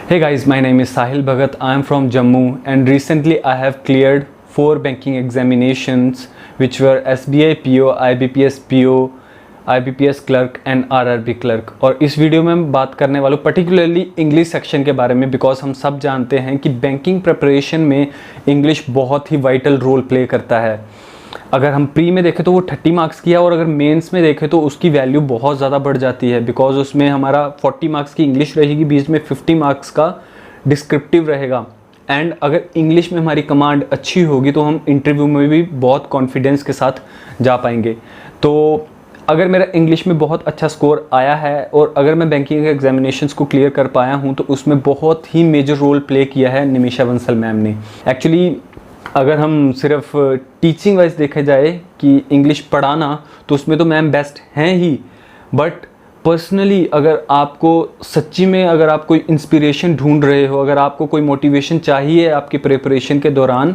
Hey guys, my name is Sahil Bhagat. I am from Jammu and recently I have cleared 4 banking examinations which were SBI PO, IBPS PO, IBPS clerk and RRB clerk. और इस video में मैं बात करने वाला हूँ particularly English section के बारे में, बिकॉज हम सब जानते हैं कि बैंकिंग प्रिपरेशन में इंग्लिश बहुत ही वाइटल रोल प्ले करता है। अगर हम प्री में देखें तो वो 30 मार्क्स की है और अगर मेंस में देखें तो उसकी वैल्यू बहुत ज़्यादा बढ़ जाती है, बिकॉज उसमें हमारा 40 मार्क्स की इंग्लिश रहेगी, बीच में 50 मार्क्स का डिस्क्रिप्टिव रहेगा। एंड अगर इंग्लिश में हमारी कमांड अच्छी होगी तो हम इंटरव्यू में भी बहुत कॉन्फिडेंस के साथ जा पाएंगे। तो अगर मेरा इंग्लिश में बहुत अच्छा स्कोर आया है और अगर मैं बैंकिंग एग्जामिनेशंस को क्लियर कर पाया हूँ तो उसमें बहुत ही मेजर रोल प्ले किया है निमिषा बंसल मैम ने। एक्चुअली अगर हम सिर्फ टीचिंग वाइज देखा जाए कि इंग्लिश पढ़ाना, तो उसमें तो मैम बेस्ट हैं ही, बट पर्सनली अगर आपको सच्ची में अगर आप कोई इंस्पिरेशन ढूंढ रहे हो, अगर आपको कोई मोटिवेशन चाहिए आपकी प्रिपरेशन के दौरान,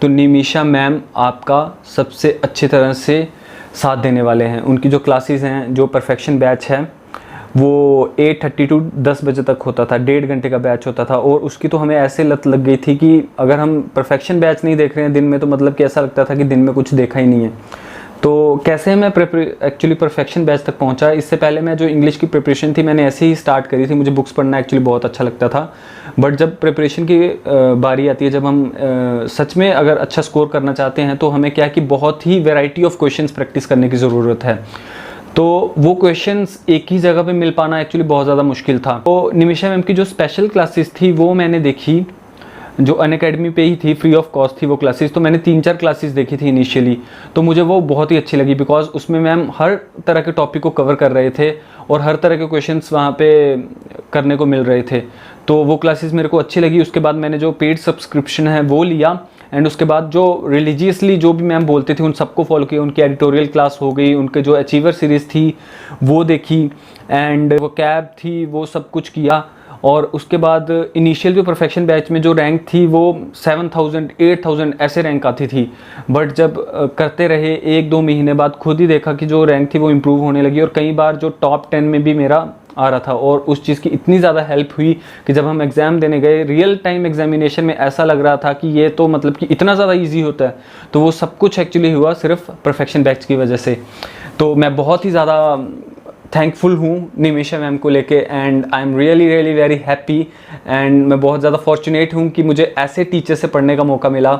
तो निमिषा मैम आपका सबसे अच्छी तरह से साथ देने वाले हैं। उनकी जो क्लासेस हैं, जो परफेक्शन बैच है, वो 8:30 टू 10 बजे तक होता था, 1.5 घंटे का बैच होता था। और उसकी तो हमें ऐसे लत लग गई थी कि अगर हम परफेक्शन बैच नहीं देख रहे हैं दिन में तो मतलब कि ऐसा लगता था कि दिन में कुछ देखा ही नहीं है। तो कैसे मैं एक्चुअली परफेक्शन बैच तक पहुंचा, इससे पहले मैं जो इंग्लिश की प्रिपरेशन थी मैंने ऐसे ही स्टार्ट करी थी। मुझे बुक्स पढ़ना एक्चुअली बहुत अच्छा लगता था, बट जब प्रिपरेशन की बारी आती है, जब हम सच में अगर अच्छा स्कोर करना चाहते हैं तो हमें क्या कि बहुत ही वेराइटी ऑफ क्वेश्चंस प्रैक्टिस करने की ज़रूरत है। तो वो क्वेश्चंस एक ही जगह पे मिल पाना एक्चुअली बहुत ज़्यादा मुश्किल था। तो निमिषा मैम की जो स्पेशल क्लासेस थी वो मैंने देखी, जो अनअकैडमी पे ही थी, फ्री ऑफ कॉस्ट थी वो क्लासेस। तो मैंने 3-4 क्लासेस देखी थी इनिशियली, तो मुझे वो बहुत ही अच्छी लगी, बिकॉज उसमें मैम हर तरह के टॉपिक को कवर कर रहे थे और हर तरह के क्वेश्चंस वहाँ पे करने को मिल रहे थे। तो वो क्लासेस मेरे को अच्छी लगी। उसके बाद मैंने जो पेड सब्सक्रिप्शन है वो लिया, एंड उसके बाद जो रिलीजियसली जो भी मैम बोलते थे उन सबको फॉलो किया। उनकी एडिटोरियल क्लास हो गई, उनके जो अचीवर सीरीज़ थी वो देखी, एंड वो कैब थी, वो सब कुछ किया। और उसके बाद इनिशियल जो परफेक्शन बैच में जो रैंक थी वो 7000 8000 ऐसे रैंक आती थी, बट जब करते रहे 1-2 महीने बाद खुद ही देखा कि जो रैंक थी वो इम्प्रूव होने लगी और कई बार जो टॉप 10 में भी मेरा आ रहा था। और उस चीज़ की इतनी ज़्यादा हेल्प हुई कि जब हम एग्ज़ाम देने गए रियल टाइम एग्जामिनेशन में ऐसा लग रहा था कि ये तो मतलब कि इतना ज़्यादा ईजी होता है। तो वो सब कुछ एक्चुअली हुआ सिर्फ परफेक्शन बैच की वजह से। तो मैं बहुत ही ज़्यादा थैंकफुल हूँ निमिषा मैम को लेके, and I am really really very happy. And मैं बहुत ज़्यादा फॉर्चुनेट हूँ कि मुझे ऐसे टीचर से पढ़ने का मौका मिला।